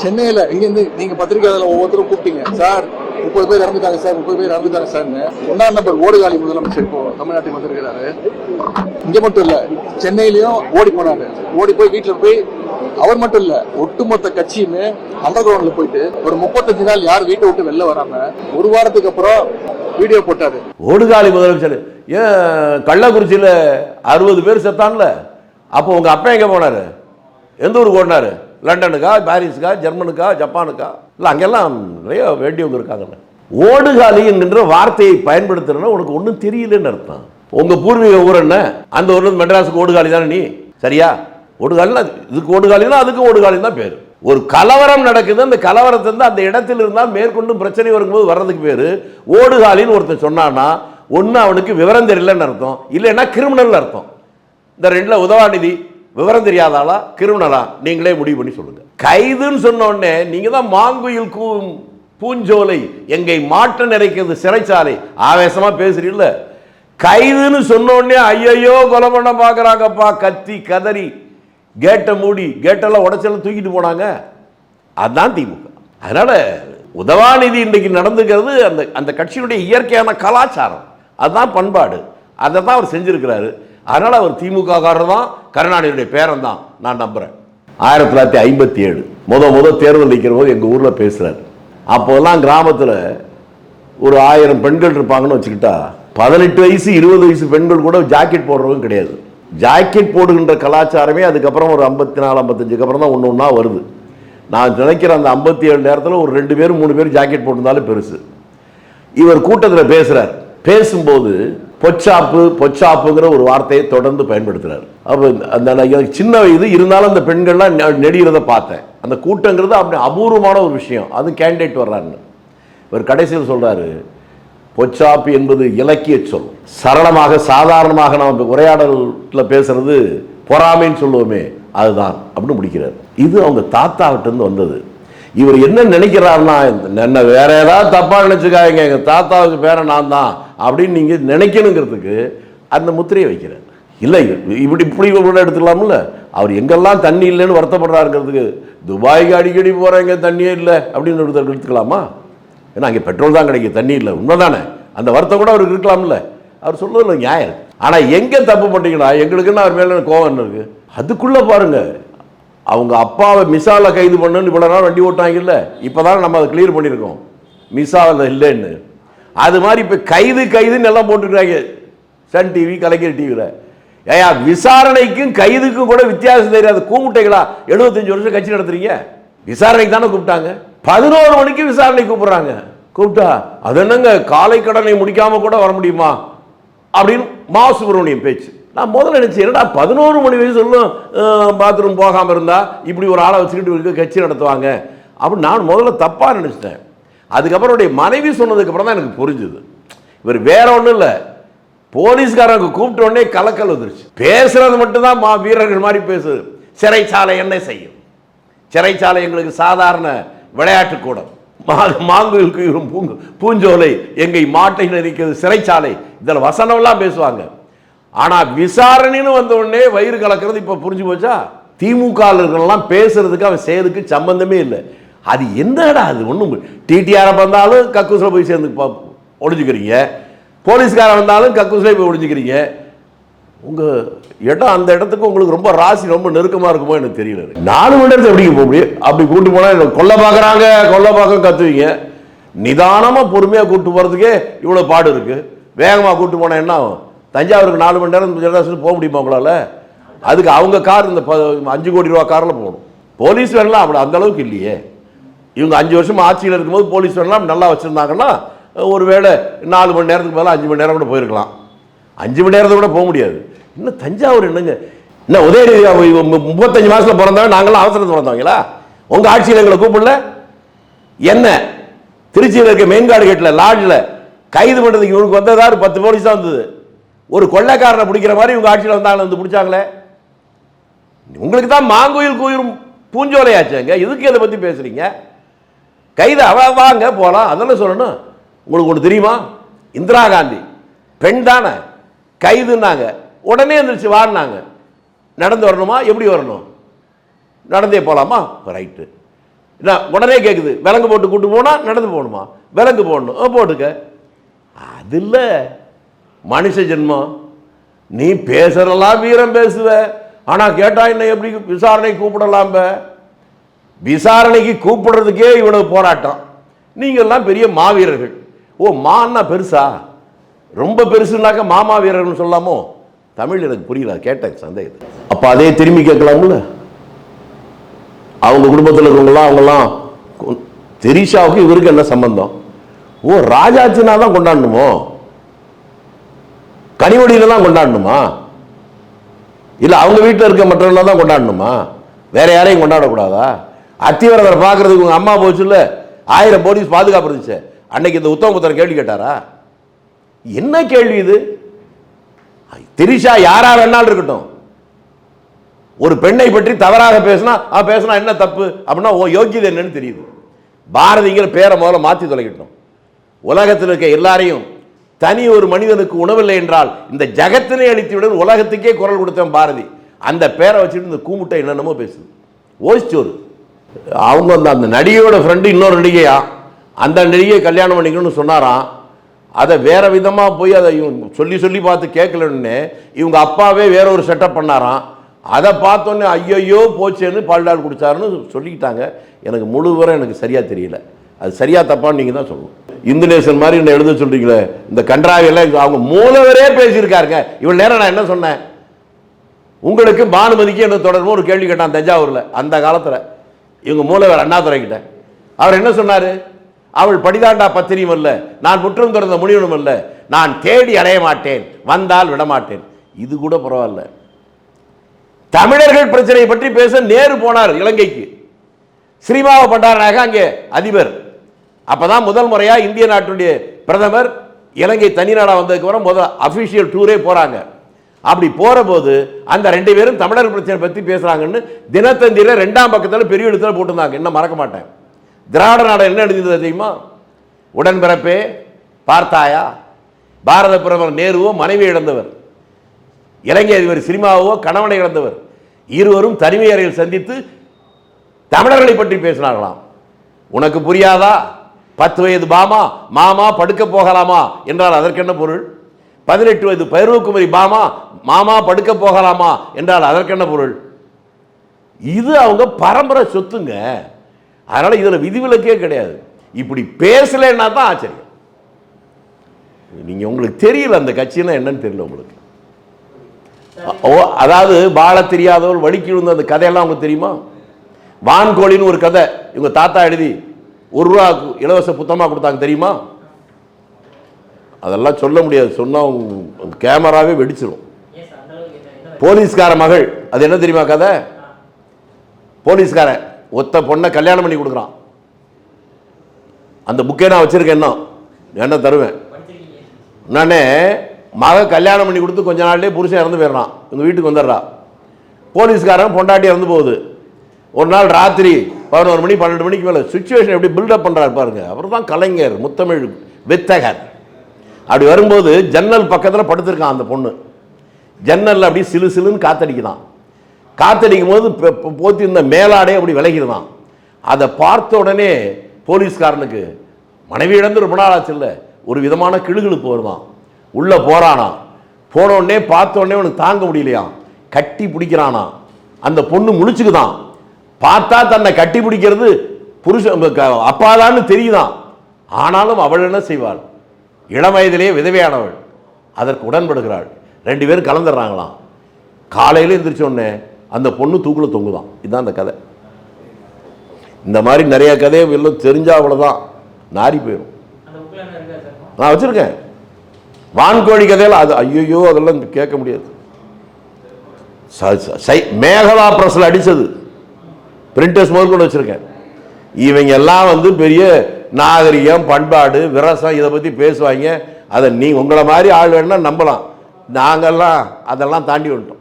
சென்னையில இங்கிருந்து நீங்க பத்திரிகையாளர் ஒவ்வொருத்தரும் கூப்பிட்டீங்க சார், 30 பேர் இறந்துட்டாங்க சார், 30 பேர் இறந்துட்டாங்க சார்னு. 1ஆம் நம்பர் ஓடுகாலி முதலமைச்சர் இப்போ தமிழ்நாட்டுக்கு வந்திருக்கிறாரு. இங்க மட்டும் இல்ல, சென்னையிலயும் ஓடி போனாரு. ஓடி போய் வீட்டுல போய் அவர் மட்டும் இல்ல, ஒட்டுமொத்த கட்சியுமே அண்டர் கிரவுண்ட்ல போயிட்டு ஒரு 35 நாள் யார் வீட்டை விட்டு வெளில வராம ஒரு வாரத்துக்கு அப்புறம் வீடியோ போட்டாரு. ஓடுகாலி முதலமைச்சர் ஏன் கள்ளக்குறிச்சியில 60 பேர் செத்தான்ல, அப்போ உங்க அப்பா எங்க போனாரு? எந்த ஊருக்கு ஓடினாரு? லண்டனுக்கா, பாரிஸுக்கா, ஜெர்மனுக்கா, ஜப்பானுக்கா? இல்லை, அங்கெல்லாம் நிறைய வேண்டியவங்க இருக்காங்கல்ல. ஓடுகாலி என்கின்ற வார்த்தையை பயன்படுத்துறதுன்னா உனக்கு ஒன்றும் தெரியலன்னு அர்த்தம். உங்க பூர்வீக ஊர் என்ன? அந்த ஊர்ல மெட்ராஸுக்கு ஓடுகாலி தானே நீ? சரியா? ஓடுகாலினா இதுக்கு ஓடுகாலினா அதுக்கும் ஓடுகாலி தான் பேர். ஒரு கலவரம் நடக்குது, அந்த கலவரத்தை அந்த இடத்தில் இருந்தால் மேற்கொண்டு பிரச்சனை வரும்போது வர்றதுக்கு பேரு ஓடுகாலின்னு ஒருத்தர் சொன்னான்னா ஒன்று அவனுக்கு விவரம் தெரியலன்னு அர்த்தம், இல்லைன்னா கிரிமினல் அர்த்தம். இந்த ரெண்டுல உதவாநிதி விவரம் தெரியாதாளா கிரிமினலா நீங்களே முடிவு பண்ணி சொல்லுங்க. கைதுன்னு சொன்ன உடனே நீங்க தான் மாங்குயில் பூஞ்சோலை எங்கை மாட்ட நிறைக்கிறது சிறைச்சாலை ஆவேசமா பேசுறீல்ல. கைதுன்னு சொன்ன உடனே ஐயோ கொலை பண்ண பாக்குறாங்கப்பா, கத்தி கதறி கேட்டை மூடி கேட்டெல்லாம் உடைச்செல்லாம் தூக்கிட்டு போனாங்க. அதுதான் திமுக. அதனால உதவாநிதி இன்றைக்கு நடந்துக்கிறது அந்த அந்த கட்சியினுடைய இயற்கையான கலாச்சாரம், அதுதான் பண்பாடு, அதை தான் அவர் செஞ்சிருக்கிறாரு. அதனால அவர் திமுக காரர் தான், கருணாநிதியுடைய பேரன் தான் நான் நம்புறேன். 1957 முத தேர்தல் நிற்கிற போது எங்க ஊர்ல பேசுறாரு. அப்போல்லாம் கிராமத்தில் ஒரு 1000 பெண்கள் இருப்பாங்கன்னு வச்சுக்கிட்டா 18 வயசு 20 வயசு பெண்கள் கூட ஜாக்கெட் போடுறவங்க கிடையாது. ஜாக்கெட் போடுகின்ற கலாச்சாரமே அதுக்கப்புறம் ஒரு 54 55 அப்புறம் தான் ஒன்று ஒன்றா வருது. நான் நினைக்கிறேன் அந்த 57 நேரத்தில் ஒரு 2 பேர் 3 பேர் ஜாக்கெட் போட்டிருந்தாலும் பெருசு. இவர் கூட்டத்தில் பேசுறார். பேசும்போது பொச்சாப்புங்கிற ஒரு வார்த்தையை தொடர்ந்து பயன்படுத்துறாரு. அப்போ அந்த சின்ன வயது இருந்தாலும் அந்த பெண்கள்லாம் நெடிகிறத பார்த்தேன். அந்த கூட்டங்கிறது அப்படி அபூர்வமான ஒரு விஷயம். அது கேண்டிடேட் வர்றாருன்னு இவர் கடைசியில் சொல்றாரு, பொச்சாப்பு என்பது இலக்கிய சொல், சரளமாக சாதாரணமாக நம்ம உரையாடலில் பேசுறது பொறாமைன்னு சொல்லுவோமே அதுதான் அப்படின்னு முடிக்கிறார். இது அவங்க தாத்தாவிட்டிருந்து வந்தது. இவர் என்ன நினைக்கிறாருன்னா, என்ன வேற ஏதாவது தப்பா நினைச்சுக்காங்க, எங்க தாத்தாவுக்கு பேர நான் தான் அப்படின்னு நீங்க நினைக்கணுங்கிறதுக்கு அந்த முத்திரையை வைக்கிறார். இல்லை இப்படி கூட எடுத்துக்கலாம்ல. அவர் எங்கெல்லாம் தண்ணி இல்லைன்னு வருத்தப்படுறாருங்கிறதுக்கு துபாய்க்கு அடிக்கடி போறாங்க தண்ணியே இல்லை அப்படின்னு எடுத்துக்கலாமா? ஏன்னா அங்கே பெட்ரோல் தான் கிடைக்கும், தண்ணி இல்லை, உண்மைதானே? அந்த வருத்தம் கூட அவருக்கு இருக்கலாம்ல. அவர் சொல்றதுல நியாயம் இருக்கு. ஆனா எங்க தப்பு பண்ணீங்கன்னா எங்களுக்குன்னு அவர் மேல கோவம் இருக்கு. அதுக்குள்ள பாருங்க, அவங்க அப்பாவை மிசால கைது பண்ணுன்னு இவ்வளவு நாள் வண்டி ஓட்டாங்கல்ல, இப்பதான் நம்ம அதை கிளியர் பண்ணியிருக்கோம் மிசால இல்லைன்னு. அது மாதிரி இப்ப கைதுன்னு எல்லாம் போட்டுக்கிறாங்க சன் டிவி, கலைஞர் டிவியில. ஏயா, விசாரணைக்கும் கைதுக்கும் கூட வித்தியாசம் தெரியாது கூமுட்டைகளா? 75 வருஷம் கட்சி நடத்துறீங்க, விசாரணைக்கு தானே கூப்பிட்டாங்க. 11 மணிக்கு விசாரணை கூப்பிடுறாங்க. கூப்பிட்டா அது என்னங்க காலை கடனை முடிக்காம கூட வர முடியுமா அப்படின்னு மா சுப்பிரமணியம் பேச்சு. நான் முதல்ல நினைச்சேன், என்னடா 11 மணி வயசு சொல்லும் பாத்ரூம் போகாமல் இருந்தா இப்படி ஒரு ஆளை வச்சுக்கிட்டு கட்சி நடத்துவாங்க அப்படின்னு நான் முதல்ல தப்பா நினைச்சிட்டேன். அதுக்கப்புறம் மனைவி சொன்னதுக்கு அப்புறம் தான் எனக்கு புரிஞ்சுது, இவர் வேற ஒன்றும் இல்லை, போலீஸ்காரங்க கூப்பிட்ட உடனே கலக்கல் வந்துருச்சு. பேசுறது மட்டும்தான் வீரர்கள் மாதிரி பேசுது. சிறைச்சாலை என்ன செய்யும்? சிறைச்சாலை எங்களுக்கு சாதாரண விளையாட்டு கூடம், மாங்குயில் பூஞ்சோலை எங்கை மாட்டை நெறிக்கிறது சிறைச்சாலை, இதில் வசனம்லாம் பேசுவாங்க. ஆனா விசாரணைன்னு வந்த உடனே வயிறு கலக்கிறது இப்ப புரிஞ்சு போச்சா? திமுக பேசுறதுக்கு அவன் செய்யறதுக்கு சம்பந்தமே இல்லை. அது என்னடா அது? ஒண்ணும் டிடிஆர் வந்தாலும் கக்கூசில் போய் சேர்ந்து ஒளிஞ்சுக்கிறீங்க, போலீஸ்காரன் வந்தாலும் கக்கூசில் போய் ஒளிஞ்சுக்கிறீங்க. உங்க இடம் அந்த இடத்துக்கு உங்களுக்கு ரொம்ப ராசி ரொம்ப நெருக்கமா இருக்குமோ எனக்கு தெரியல. 4 மணி நேரத்தை எப்படி போக முடியும்? அப்படி கூட்டு போனா கொல்ல பாக்குறாங்க, கொல்ல பார்க்க கத்துவீங்க. நிதானமா பொறுமையா கூட்டு போறதுக்கே இவ்வளவு பாடு இருக்கு. வேகமா கூட்டு போனா என்ன ஆகும்? தஞ்சாவூருக்கு 4 மணி நேரம் போக முடியுமா உங்களால? அதுக்கு அவங்க கார் இந்த 5 கோடி ரூபா கார்ல போகணும். போலீஸ் வேணலாம் அப்படி அந்த அளவுக்கு இல்லையே. இவங்க 5 வருஷம் ஆட்சியில் இருக்கும்போது போலீஸ் வேணலாம் நல்லா வச்சிருந்தாங்கன்னா ஒருவேளை 4 மணி நேரத்துக்கு மேலே 5 மணி நேரம் கூட போயிருக்கலாம். 5 மணி நேரத்துக்கு கூட போக முடியாது. இன்னும் தஞ்சாவூர் என்னங்க, இன்னும் உதயநிதி 35 மாசத்துல பிறந்தவங்க நாங்களாம் அவசரத்தில் பிறந்தவங்களா? உங்க ஆட்சியில் எங்களை கூப்பிடல? என்ன திருச்சியில் இருக்க மெயின்கார்டு கேட்ல லாட்ஜில் கைது பண்ணுறதுக்கு இவனுக்கு வந்ததா 10 போலீஸ் தான் வந்தது. ஒரு கொள்ளைக்காரனை பிடிக்கிற மாதிரி இவங்க ஆட்சியில் வந்தாங்க, வந்து பிடிச்சாங்களே. உங்களுக்கு தான் மாங்குயில் பூஞ்சோலையாச்சுங்க, எதுக்கு இதை பத்தி பேசுறீங்க? கைது வாங்க போலாம் அதெல்லாம் சொல்லணும். உங்களுக்கு ஒன்று தெரியுமா? இந்திரா காந்தி பெண் தானே, கைதுன்னாங்க, உடனே எந்திரிச்சு வாடினாங்க. நடந்து வரணுமா? எப்படி வரணும்? நடந்தே போகலாமா? ரைட்டு. என்ன உடனே கேட்குது, விலங்கு போட்டு கூட்டு போனா நடந்து போகணுமா? விலங்கு போடணும், போட்டுக்க. அது இல்லை மனுஷ ஜென்மம். நீ பேசுறலாம் வீரம் பேசுவ, ஆனா கேட்டா என்ன எப்படி விசாரணை கூப்பிடலாம்? விசாரணைக்கு கூப்பிடுறதுக்கே இவ்வளவு போராட்டம். நீங்க எல்லாம் பெரிய மாவீரர்கள். ஓ, மான்னா பெருசா? ரொம்ப பெருசுனாக்க மாமா வீரர்னு சொல்லாமோ? தமிழ் எனக்கு புரியல, கேட்டேன் சந்தேகத்தை. அப்ப அதே திரும்பி கேட்கலாம்ல. அவங்க குடும்பத்தில் இருக்கவங்களாம் அவங்கெல்லாம் தெரிஷாவுக்கு இவருக்கு என்ன சம்பந்தம்? ஓ, ராஜாச்சினா தான் கொண்டாடணுமோ? கனிவொடியில கொண்டாடணுமா? இல்ல அவங்க வீட்டில் இருக்க மற்றவங்க தான் கொண்டாடணுமா? வேற யாரையும் கொண்டாடக்கூடாதா? அத்திவரதரை பார்க்கறதுக்கு உங்க அம்மா போச்சு இல்ல, 1000 போலீஸ் பாதுகாப்பு இருந்துச்சு. அன்னைக்கு இந்த உத்தமபுத்திரன் கேள்வி கேட்டாரா? என்ன கேள்வி இது? திரிஷா யாரா வேணாலும் இருக்கட்டும், ஒரு பெண்ணை பற்றி தவறாக பேசினா என்ன தப்பு அப்படின்னா யோக்கியது என்னன்னு தெரியுது. பாரதிங்கிற பேரை முதல்ல மாற்றி தொலைக்கட்டும். உலகத்தில் இருக்க எல்லாரையும், தனி ஒரு மனிதனுக்கு உணவில்லை என்றால் இந்த ஜகத்தினை அழித்துவிடும் உலகத்துக்கே குரல் கொடுத்தவன் பாரதி. அந்த பேரை வச்சுட்டு இந்த கூமுட்டை என்னென்னமோ பேசுது. ஓசிச்சோரு. அவங்க அந்த நடிகையோட ஃப்ரெண்டு இன்னொரு நடிகையா, அந்த நடிகையை கல்யாணம் பண்ணிக்கணும்னு சொன்னாராம். அதை வேற விதமாக போய் அதை சொல்லி சொல்லி பார்த்து கேட்கலன்னு இவங்க அப்பாவே வேற ஒரு செட்டப் பண்ணாராம். அதை பார்த்தோன்னே ஐயோ போச்சேன்னு பால்டால் குடிச்சாருன்னு சொல்லிக்கிட்டாங்க. எனக்கு முழு விவரம் எனக்கு சரியா தெரியல. அது சரியா தப்பான்னு நீங்க தான் சொல்லணும். இந்தோனேஷன் மாதிரி என்ன எழுத சொல்றீங்களே, இந்த கன்றாவியெல்லாம் அவங்க மூலவரே பேசியிருக்காருங்க. இவ்வளவு நேரம் நான் என்ன சொன்னேன்? உங்களுக்கு பானுமதிக்கு என்ன தொடர்பு ஒரு கேள்வி கேட்டான் தஞ்சாவூர்ல. அந்த காலத்துல இவங்க மூலவர் அண்ணாதுரை கிட்ட அவர் என்ன சொன்னாரு? அவள் படிதாண்டா பத்திரியும் அல்ல, நான் முற்றும் திறந்த முனிவனும் அல்ல, நான் தேடி அடைய மாட்டேன், வந்தால் விடமாட்டேன். இது கூட பரவாயில்ல. தமிழர்கள் பிரச்சனை பற்றி பேச நேரு போனார் இலங்கைக்கு. ஸ்ரீமாவ பண்டாரனாக அங்கே அதிபர். அப்பதான் முதல் முறையா இந்திய நாட்டுடைய பிரதமர் இலங்கை தனி நாடா வந்ததுக்கு அப்புறம் முதல் அபிஷியல் டூரே போறாங்க. அப்படி போற போது அந்த 2 பேரும் தமிழர் பிரச்சனை பத்தி பேசுறாங்கன்னு தினத்தந்தியில 2ஆம் பக்கத்தில் பெரிய எழுத்துல போட்டிருந்தாங்க. என்ன மறக்க மாட்டேன். திராவிட நாடு என்ன எழுதியது தெரியுமா? உடன்பிறப்பே பார்த்தாயா, பாரத பிரதமர் நேருவோ மனைவி இழந்தவர், இலங்கை அதிபர் சிரிமாவோ கணவனை இழந்தவர், இருவரும் தனிமை அறையில் சந்தித்து தமிழர்களை பற்றி பேசினார்களாம். உனக்கு புரியாதா? 10 வயது பாமா மாமா படுக்க போகலாமா என்றால் அதற்கு என்ன பொருள்? 18 வயது பருவக்குமரி பாமா மாமா படுக்க போகலாமா என்றால் அதற்கு என்ன பொருள்? இது அவங்க பரம்பரை சொத்துங்க. அதனால இதுல விதிவிலக்கே கிடையாது. இப்படி பேசலன்னா தான் ஆச்சரியம். நீங்க உங்களுக்கு தெரியல அந்த கட்சினா என்னன்னு தெரியல உங்களுக்கு. அதாவது வாழ தெரியாதவள் வலிக்கு விழுந்த அந்த கதையெல்லாம் உங்களுக்கு தெரியுமா? வான்கோழின்னு ஒரு கதை இவங்க தாத்தா எழுதி ₹1 இலவச புத்தகமா கொடுத்தாங்க தெரியுமா? அதெல்லாம் சொல்ல முடியாது, சொன்னா கேமராவே வெடிச்சிடும். போலீஸ்கார மகள், அது என்ன தெரியுமா கதை? போலீஸ்காரன் ஒத்த பொண்ணை கல்யாணம் பண்ணி கொடுக்குறான். அந்த புக்கே நான் வச்சிருக்கேன், என்ன தருவேன் நானே. மக கல்யாணம் பண்ணி கொடுத்து கொஞ்ச நாள்லயே புருஷன் இறந்து போயிடுறான். உங்க வீட்டுக்கு வந்துடுறா. போலீஸ்காரன் பொண்டாட்டி இறந்து போகுது. ஒரு நாள் ராத்திரி 11 மணி 12 மணிக்கு மேலே சுச்சுவேஷன் எப்படி பில்டப் பண்ணுறாரு பாருங்க. அவர் தான் கலைஞர், முத்தமிழ் வித்தகர். அப்படி வரும்போது ஜன்னல் பக்கத்தில் படுத்திருக்கான் அந்த பொண்ணு. ஜன்னல் அப்படி சிலு சிலுன்னு காத்தடிக்குதான். காத்தடிக்கும் போது போத்தி இந்த மேலாடே அப்படி விலகிடுதான். அதை பார்த்த உடனே போலீஸ்காரனுக்கு மனைவி இழந்து ரொம்ப நாள் ஆச்சு இல்லை, ஒரு விதமான கிளுகிழுப்பு வருதான். உள்ள போறானா, போன உடனே பார்த்த உடனே உனக்கு தாங்க முடியலையா, கட்டி பிடிக்கிறானா. அந்த பொண்ணு முழிச்சுக்குதான். பார்த்தா தன்னை கட்டி பிடிக்கிறது புருஷன் அப்பாதான்னு தெரியுதான். ஆனாலும் அவள் என்ன செய்வாள்? இளம் வயதிலேயே விதவையானவள். அதற்கு உடன்படுகிறாள். 2 பேரும் கலந்துடுறாங்களாம். காலையில் எந்திரிச்ச உடனே அந்த பொண்ணு தூக்குல தொங்குதான். இதுதான் அந்த கதை. இந்த மாதிரி நிறைய கதையை எல்லாம் தெரிஞ்சா அவ்வளவுதான், நாரி போயிடும். நான் வச்சிருக்கேன் வான்கோழி கதையில. அது ஐயோ அதெல்லாம் கேட்க முடியாது. மேகலா பிரஸ்ல அடிச்சது பிரிண்டர்ஸ் முதல் கொண்டு வச்சிருக்கேன். இவங்க எல்லாம் பெரிய நாகரிகம் பண்பாடு விரசம் இதை பத்தி பேசுவாங்க. அதை நீ உங்களை மாதிரி ஆள் வேணும்னா நம்பலாம். நாங்கெல்லாம் அதெல்லாம் தாண்டி வந்துட்டோம்.